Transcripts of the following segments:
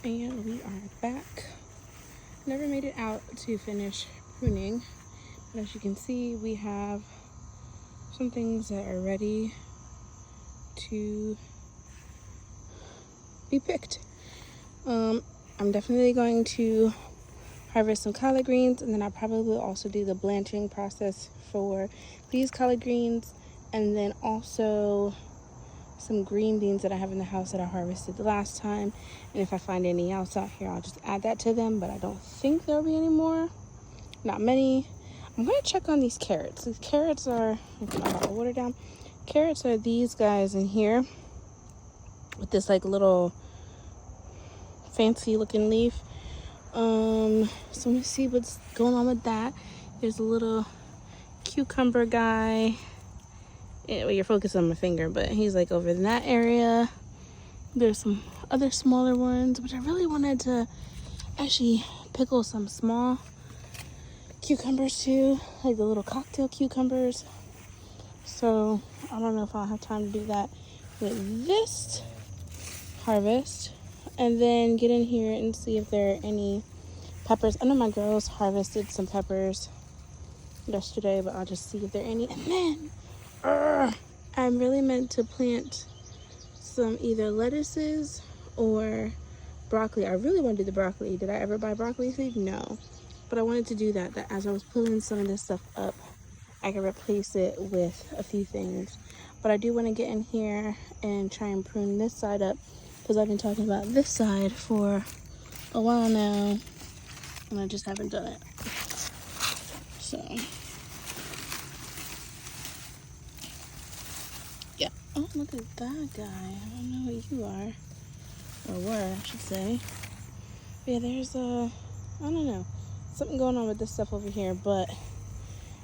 And we are back. Never made it out to finish pruning, but as you can see, we have some things that are ready to be picked. I'm definitely going to harvest some collard greens, and then I probably will also do the blanching process for these collard greens, and then also some green beans that I have in the house that I harvested the last time. And if I find any else out here, I'll just add that to them, but I don't think there'll be any more. Not many. I'm gonna check on these carrots. These carrots are, put my bottle of water down. Carrots are these guys in here with this like little fancy looking leaf. So let me see what's going on with that. There's a little cucumber guy. Well, you're focused on my finger, but he's like over in that area. There's some other smaller ones, which I really wanted to actually pickle some small cucumbers too, like the little cocktail cucumbers. So I don't know if I'll have time to do that with this harvest. And then get in here and see if there are any peppers. I know my girls harvested some peppers yesterday, but I'll just see if there are any. And then I'm really meant to plant some either lettuces or broccoli. I really want to do the broccoli. Did I ever buy broccoli seed? No. But I wanted to do that as I was pulling some of this stuff up, I can replace it with a few things. But I do want to get in here and try and prune this side up, because I've been talking about this side for a while now, and I just haven't done it. So yeah. Oh, look at that guy. I don't know who you are, or were, I should say. But yeah, there's I don't know, something going on with this stuff over here, but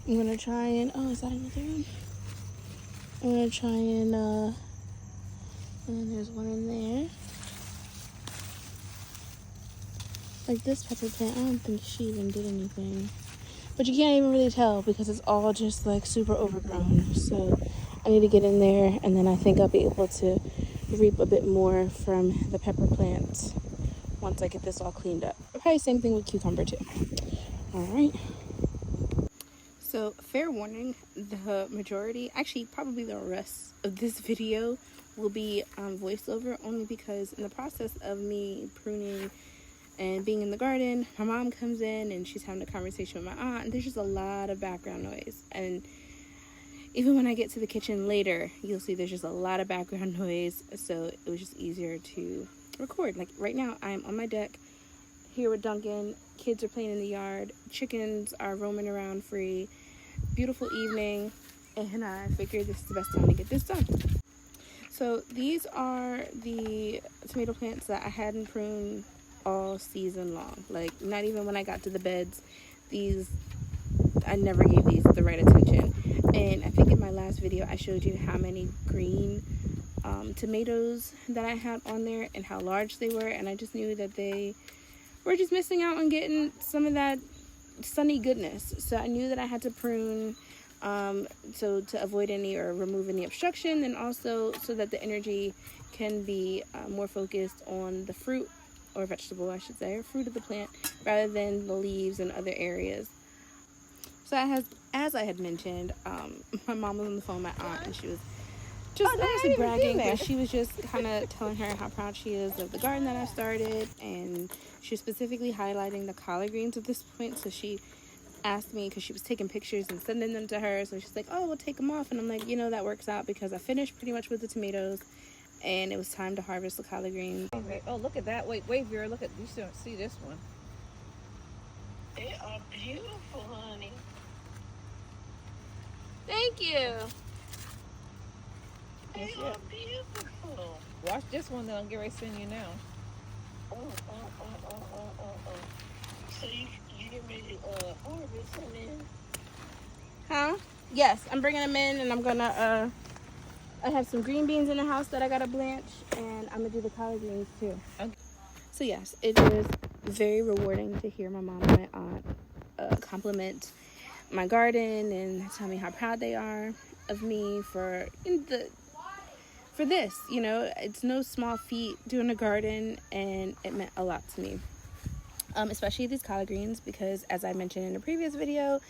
I'm gonna try and, oh, is that another one? I'm gonna try and then there's one in there. Like this pepper plant, I don't think she even did anything. But you can't even really tell because it's all just like super overgrown. So I need to get in there, and then I think I'll be able to reap a bit more from the pepper plants once I get this all cleaned up. Probably same thing with cucumber too. All right. So fair warning, the majority, actually probably the rest of this video will be voiceover, only because in the process of me pruning and being in the garden, my mom comes in and she's having a conversation with my aunt, and there's just a lot of background noise. And even when I get to the kitchen later, you'll see there's just a lot of background noise, so it was just easier to record. Like right now, I'm on my deck here with Duncan. Kids are playing in the yard. Chickens are roaming around free. Beautiful evening, and I figured this is the best time to get this done. So these are the tomato plants that I hadn't pruned all season long. Like, not even when I got to the beds. These, I never gave these the right attention. And I think in my last video I showed you how many green tomatoes that I had on there and how large they were, and I just knew that they were just missing out on getting some of that sunny goodness. So I knew that I had to prune, so to avoid any or remove any obstruction, and also so that the energy can be more focused on the fruit, or vegetable I should say, or fruit of the plant, rather than the leaves and other areas. So as I had mentioned, my mom was on the phone with my aunt, and she was just honestly bragging, but she was just kind of telling her how proud she is of the garden that I started, and she was specifically highlighting the collard greens at this point. So she asked me, because she was taking pictures and sending them to her, so she's like, oh, we'll take them off. And I'm like, you know, that works out, because I finished pretty much with the tomatoes and it was time to harvest the collard greens. Oh, look at that. Wait, Vera, look at, you still don't see this one. They are beautiful, honey. Thank you. They are beautiful. Watch this one that I'm getting ready to send you now. Oh. So you get ready to harvest them in? Huh? Yes, I'm bringing them in, and I'm gonna I have some green beans in the house that I gotta blanch, and I'm gonna do the collard greens too. Okay. So yes, it is very rewarding to hear my mom and my aunt compliment my garden and tell me how proud they are of me for for this. You know, it's no small feat doing a garden, and it meant a lot to me. Especially these collard greens, because as I mentioned in a previous video,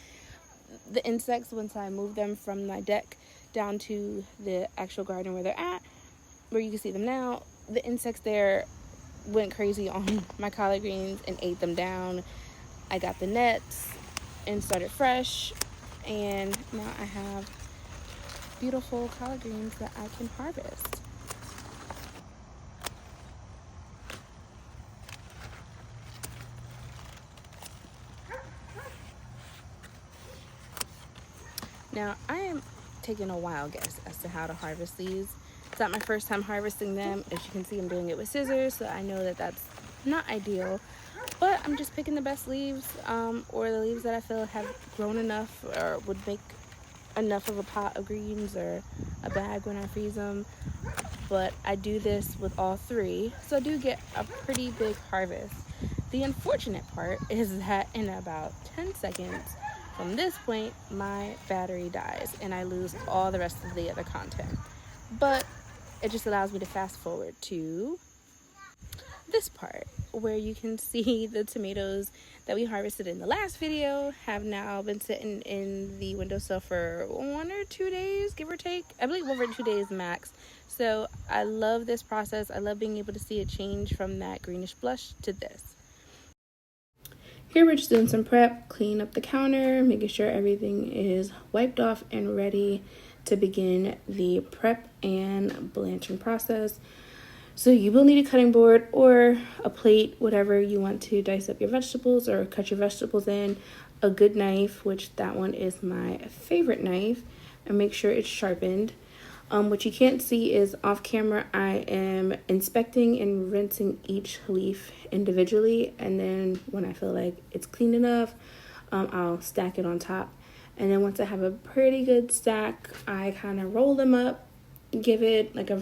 the insects, once I moved them from my deck down to the actual garden where they're at, where you can see them now, the insects there went crazy on my collard greens and ate them down. I got the nets and started fresh, and now I have beautiful collard greens that I can harvest. Now, I am taking a wild guess as to how to harvest these. It's not my first time harvesting them. As you can see, I'm doing it with scissors, so I know that that's not ideal. But I'm just picking the best leaves, or the leaves that I feel have grown enough or would make enough of a pot of greens or a bag when I freeze them. But I do this with all three, so I do get a pretty big harvest. The unfortunate part is that in about 10 seconds from this point, my battery dies and I lose all the rest of the other content. But it just allows me to fast forward to this part where you can see the tomatoes that we harvested in the last video have now been sitting in the windowsill for 1 or 2 days, give or take. I believe over 2 days max. So I love this process. I love being able to see it change from that greenish blush to this. Here we're just doing some prep, cleaning up the counter, making sure everything is wiped off and ready to begin the prep and blanching process. So you will need a cutting board or a plate, whatever you want to dice up your vegetables or cut your vegetables in. A good knife, which that one is my favorite knife, and make sure it's sharpened. What you can't see is off camera, I am inspecting and rinsing each leaf individually, and then when I feel like it's clean enough, I'll stack it on top. And then once I have a pretty good stack, I kind of roll them up, give it like a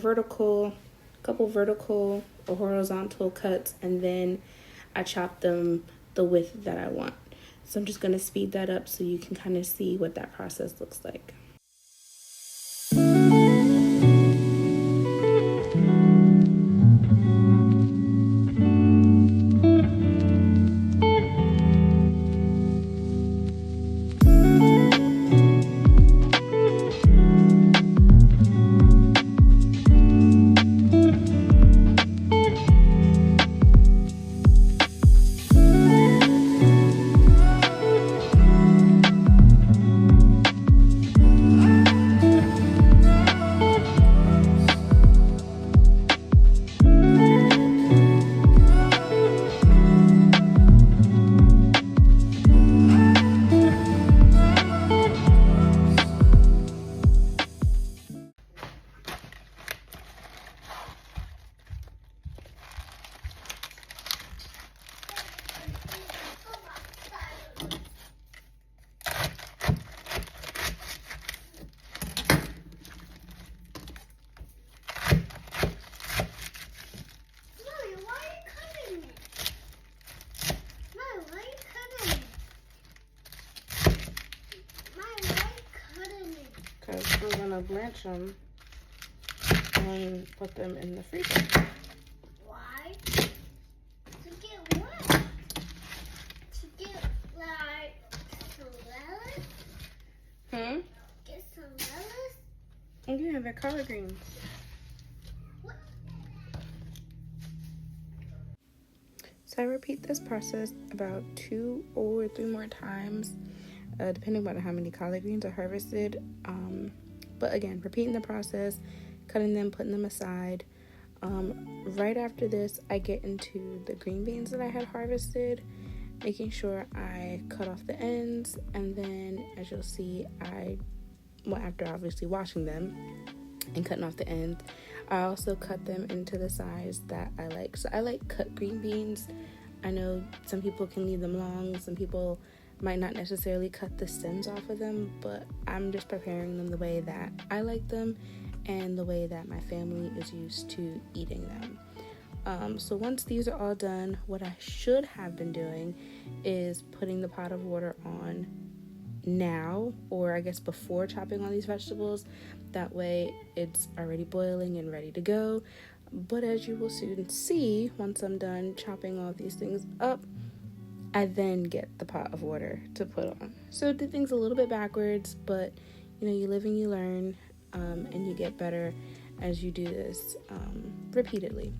couple vertical or horizontal cuts, and then I chop them the width that I want. So I'm just going to speed that up so you can kind of see what that process looks like. Because we're going to blanch them and put them in the freezer. Why? To get what? To get like some lettuce? Get some lettuce? Oh yeah, they're collard greens. What? So I repeat this process about 2 or 3 more times, depending on how many collard greens are harvested. But again, repeating the process, cutting them, putting them aside. Right after this, I get into the green beans that I had harvested, making sure I cut off the ends, and then as you'll see, after obviously washing them and cutting off the ends, I also cut them into the size that I like. So I like cut green beans. I know some people can leave them long, some people might not necessarily cut the stems off of them, but I'm just preparing them the way that I like them and the way that my family is used to eating them. So once these are all done, what I should have been doing is putting the pot of water on now, or I guess before chopping all these vegetables. That way it's already boiling and ready to go. But as you will soon see, once I'm done chopping all these things up, I then get the pot of water to put on. So do things a little bit backwards, but you know, you live and you learn, and you get better as you do this repeatedly.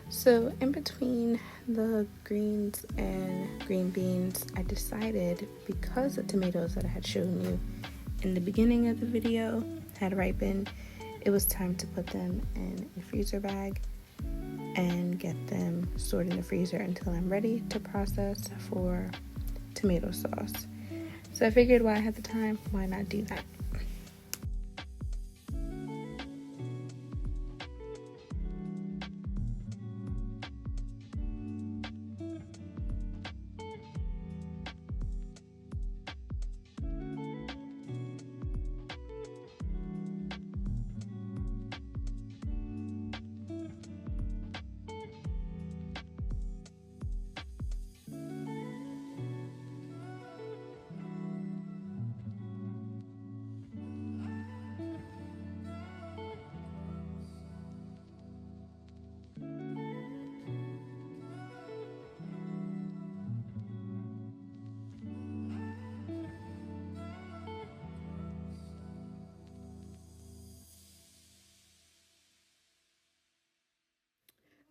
So in between the greens and green beans, I decided, because the tomatoes that I had shown you in the beginning of the video had ripened, it was time to put them in a freezer bag and get them stored in the freezer until I'm ready to process for tomato sauce. So I figured while I had the time, why not do that?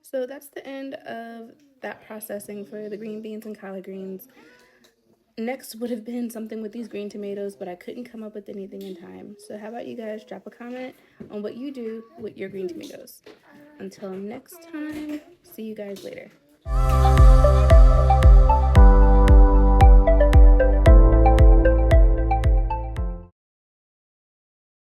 So that's the end of that processing for the green beans and collard greens. Next would have been something with these green tomatoes, but I couldn't come up with anything in time. So how about you guys drop a comment on what you do with your green tomatoes? Until next time, see you guys later.